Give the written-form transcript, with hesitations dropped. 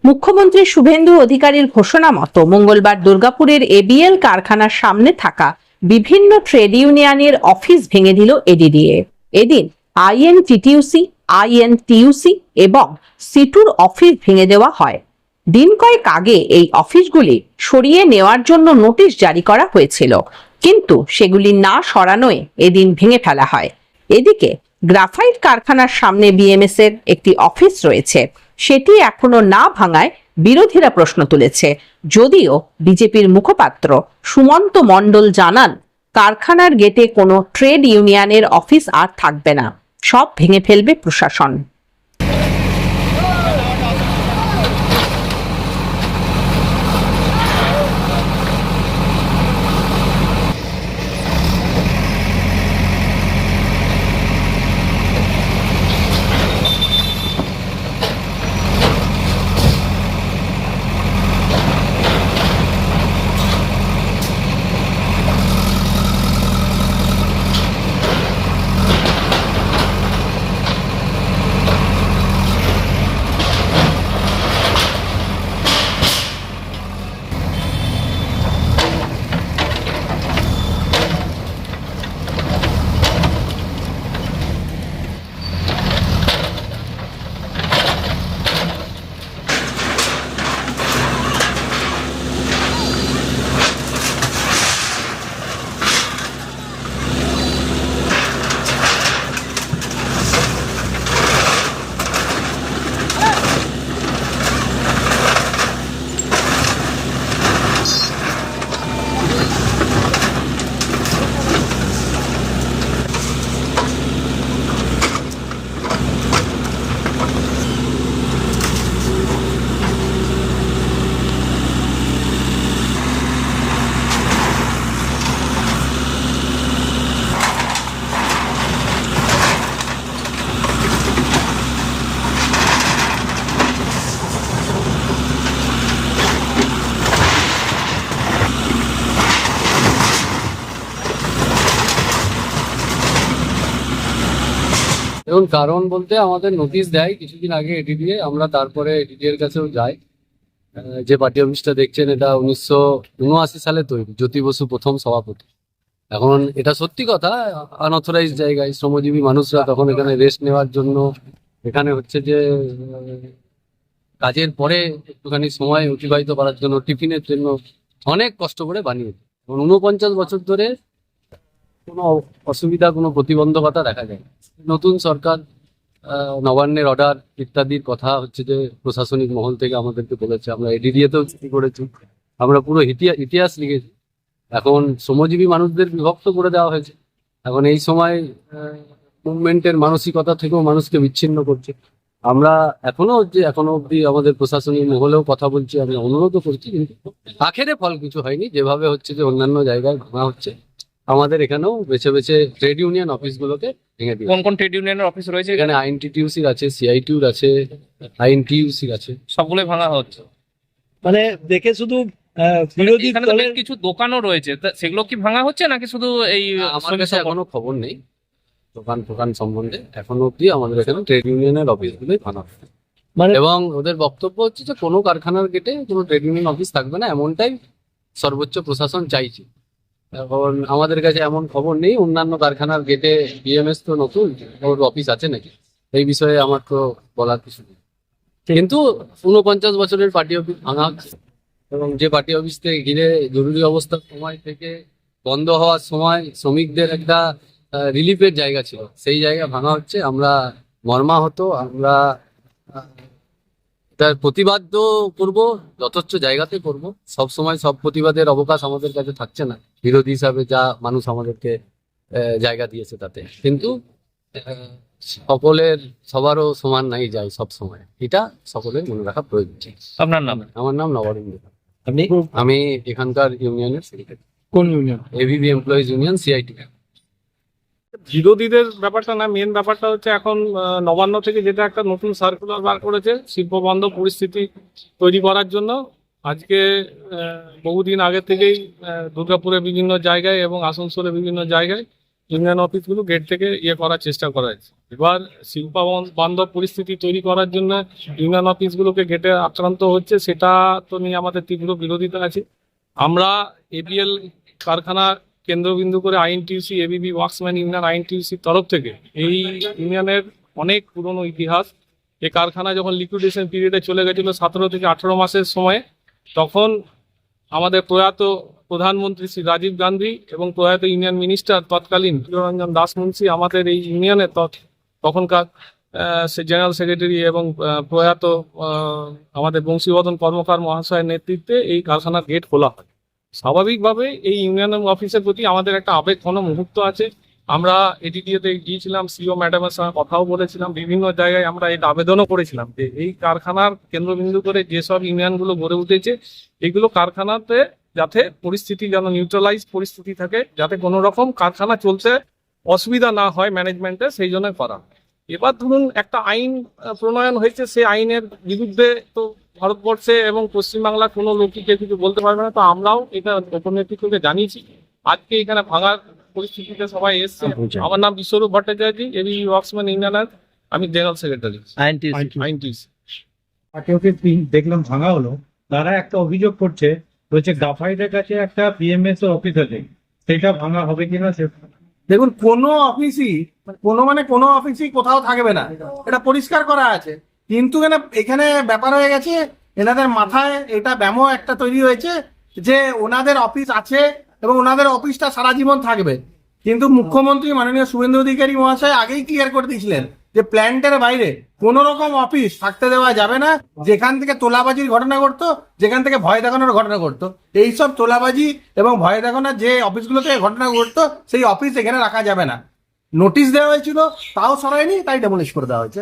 মুখ্যমন্ত্রী শুভেন্দু অধিকারীর ঘোষণা মতো মঙ্গলবার দুর্গাপুরের এবিএল কারখানার সামনে থাকা বিভিন্ন ট্রেড ইউনিয়নের অফিস ভেঙে দিল এডিডিএ। এদিন আইএনটিটিইউসি, আইএনটিইউসি এবং সিটুর অফিস ভেঙে দেওয়া হয়। দিন কয়েক আগে এই অফিসগুলি সরিয়ে নেওয়ার জন্য নোটিশ জারি করা হয়েছিল, কিন্তু সেগুলি না সরানোয় এদিন ভেঙে ফেলা হয়। এদিকে গ্রাফাইট কারখানার সামনে বিএমএস এর একটি অফিস রয়েছে, সেটি এখনো না ভাঙায় বিরোধীরা প্রশ্ন তুলেছে। যদিও বিজেপির মুখপাত্র সুমন্ত মণ্ডল জানান, কারখানার গেটে কোনো ট্রেড ইউনিয়নের অফিস আর থাকবে না, সব ভেঙে ফেলবে প্রশাসন। এবং কারণ বলতে আমাদের নোটিশ দেয় কিছুদিন আগে এডিডিএ, আমরা তারপরে এডিডিএর কাছেও যাই। যে পার্টি অফিসটা দেখছেন এটা 1979 সালে তৈরি, জ্যোতি বসু প্রথম সভাপতি। এখন এটা সত্যি কথা, আনঅথরাইজ জায়গায় শ্রমজীবী মানুষরা তখন এখানে রেস্ট নেওয়ার জন্য, এখানে হচ্ছে যে কাজের পরে একটুখানি সময় অতিবাহিত করার জন্য, টিফিনের জন্য অনেক কষ্ট করে বানিয়েছে। এবং 49 বছর ধরে কোনো অসুবিধা, কোনো প্রতিবন্ধকতা দেখা যায় না। নতুন সরকার, নবান্নের অর্ডার ইত্যাদির কথা হচ্ছে যে প্রশাসনিক মহল থেকে আমাদেরকে বলেছে, আমরা এডিডিএতেও চিঠি করেছি, আমরা পুরো ইতিহাস লিখেছি। এখন শ্রমজীবী মানুষদের বিভক্ত করে দেওয়া হয়েছে। এখন এই সময় মুভমেন্টের মানসিকতা থেকেও মানুষকে বিচ্ছিন্ন করছে। আমরা এখনো অবধি আমাদের প্রশাসনিক মহলেও কথা বলছি, আমি অনুরোধও করছি, কিন্তু আখেরে ফল কিছু হয়নি। যেভাবে হচ্ছে যে অন্যান্য জায়গায় ভাঙা হচ্ছে, আমাদের এখানেও বেছে বেছে ট্রেড ইউনিয়ন অফিসগুলোকে ভেঙে দিয়ে। কোন কোন ট্রেড ইউনিয়নের অফিস রয়েছে এখানে আইএনটিটিইউসির আছে, সিআইটিউর আছে, আইএনটিইউসির আছে, সবগুলোই ভাঙা হচ্ছে। মানে দেখে শুধু বিরোধী এখানে তো দলের বেশ কিছু দোকানও রয়েছে, তা সেগুলো কি ভাঙা হচ্ছে নাকি শুধু এই আমার কাছে এখনো খবর নেই দোকান সম্বন্ধে। এখনো অব্দি আমাদের এখানে ট্রেড ইউনিয়নের অফিসগুলোই ভাঙা হচ্ছে। মানে এবং ওদের বক্তব্য হচ্ছে যে কোনো কারখানার গেটে কোনো ট্রেড ইউনিয়ন অফিস থাকবে না, এমনটাই সর্বোচ্চ প্রশাসন চাইছে। এখন আমাদের কাছে এমন খবর নেই অন্যান্য কারখানার গেটে বিএমএস তো নতুন, ওর অফিস আছে নাকি, এই বিষয়ে আমার তো বলার কিছু নেই। কিন্তু 49 বছরের পার্টি অফিস ভাঙা হচ্ছে, এবং যে পার্টি অফিস থেকে ঘিরে জরুরি অবস্থার সময় থেকে বন্ধ হওয়ার সময় শ্রমিকদের একটা রিলিফের জায়গা ছিল, সেই জায়গা ভাঙা হচ্ছে। আমরা মর্মাহত, আমরা তার প্রতিবাদ করব, যথেচ্ছ জায়গাতে করব। সব সময় সব প্রতিবাদের অবকাশ আমাদের কাছে থাকছে না, বিরোধী হিসাবে যা মানুষ আমাদেরকে জায়গা দিয়েছে তাতে। কিন্তু সবারও সমান নাই যায় সব সময়, এটা সকলের মনে রাখা প্রয়োজন। আপনার নাম? আমার নাম নবরেন্দ্র। আপনি আমি এখানকার ইউনিয়নের সেক্রেটারি, কোন union? ABB employees union, CIT. বিরোধীদের ব্যাপারটা না, মেন ব্যাপারটা হচ্ছে এখন নবান্ন থেকে যেটা একটা নতুন সার্কুলার বার করেছে শিল্প বন্ধ পরিস্থিতি তৈরি করার জন্য। আজকে বহুদিন আগে থেকেই দুর্গাপুরের বিভিন্ন জায়গায় এবং আসানসোলের বিভিন্ন জায়গায় ইউনিয়ন অফিসগুলো গেট থেকে করার চেষ্টা করা হচ্ছে। এবার শিল্প বান্ধব পরিস্থিতি তৈরি করার জন্য ইউনিয়ন অফিসগুলোকে গেটে আক্রান্ত হচ্ছে, সেটা তো নিয়ে আমাদের তীব্র বিরোধিতা আছে। আমরা এবিএল কারখানা কেন্দ্রবিন্দু করে আইএনটিইউসি, এবিবি ওয়ার্কসম্যান ইউনিয়ন আইএনটিইউসির তরফ থেকে এই ইউনিয়নের অনেক পুরনো ইতিহাস। এই কারখানা যখন লিকুইডেশন পিরিয়ডে চলে গেছিল 17 থেকে 18 মাসের সময়, তখন আমাদের প্রয়াত প্রধানমন্ত্রী শ্রী রাজীব গান্ধী এবং প্রয়াত ইউনিয়ন মিনিস্টার তৎকালীন প্রিয়রঞ্জন দাস মুন্সি আমাদের এই ইউনিয়নের তখনকার জেনারেল সেক্রেটারি এবং প্রয়াত আমাদের বংশীবদন কর্মকার মহাশয়ের নেতৃত্বে এই কারখানার গেট খোলা হয়। স্বাভাবিকভাবে এই ইউনিয়ন অফিসের প্রতি আমাদের একটা আবেগঘন মুহূর্ত আছে। আমরা এডিডিওতে গিয়েছিলাম, সিও ম্যাডামের সঙ্গে কথাও বলেছিলাম, বিভিন্ন জায়গায় আমরা এটা আবেদনও করেছিলাম যে এই কারখানার কেন্দ্রবিন্দু করে যেসব ইউনিয়নগুলো গড়ে উঠেছে, এগুলো কারখানাতে যাতে পরিস্থিতি যেন নিউট্রালাইজ পরিস্থিতি থাকে, যাতে কোনো রকম কারখানা চলতে অসুবিধা না হয় ম্যানেজমেন্টে, সেই জন্য করা। এবার ধরুন একটা আইন প্রণয়ন হয়েছে, সেই আইনের বিরুদ্ধে তো ভারতবর্ষে এবং পশ্চিমবাংলার কোনো লোকই কেউ কিছু বলতে পারবে না। তো আমরাও এটা উপনেতৃত্বকে জানিয়েছি। আজকে এখানে ভাঙার পরিস্থিতিতে সবাই এসছে। আমার নাম বিশ্বরূপ ভট্টাচার্য, এবি ওয়ার্কসম্যান ইউনিয়নের আমি general secretary INTUC. Party office দেখলাম ভাঙা হলো, তারা একটা অভিযোগ করছে, বলছে গ্রাফাইটের কাছে একটা পিএমএস অফিস আছে, সেটা ভাঙা হবে কিনা সে দেখুন, কোনো অফিসই কোনো অফিসই কোথাও থাকবে না, এটা পরিষ্কার করা আছে। কিন্তু এখানে ব্যাপার হয়ে গেছে, এনাদের মাথায় এটা ব্যামো একটা তৈরি হয়েছে যে ওনাদের অফিস আছে এবং ওনাদের অফিসটা সারা জীবন থাকবে। কিন্তু মুখ্যমন্ত্রী মাননীয় শুভেন্দু অধিকারী মহাশয় আগেই ক্লিয়ার করে দিয়েছিলেন যে প্ল্যান্টের বাইরে কোনো রকম অফিস থাকতে দেওয়া যাবে না। যেখান থেকে তোলাবাজির ঘটনা ঘটতো, যেখান থেকে ভয় দেখানোর ঘটনা ঘটতো, এইসব তোলাবাজি এবং ভয় দেখানোর যে অফিসগুলো থেকে ঘটনা ঘটতো, সেই অফিস এখানে রাখা যাবে না। নোটিশ দেওয়া হয়েছিল, তাও সরায়নি, তাই ডেমোলিশ করে দেওয়া হয়েছে।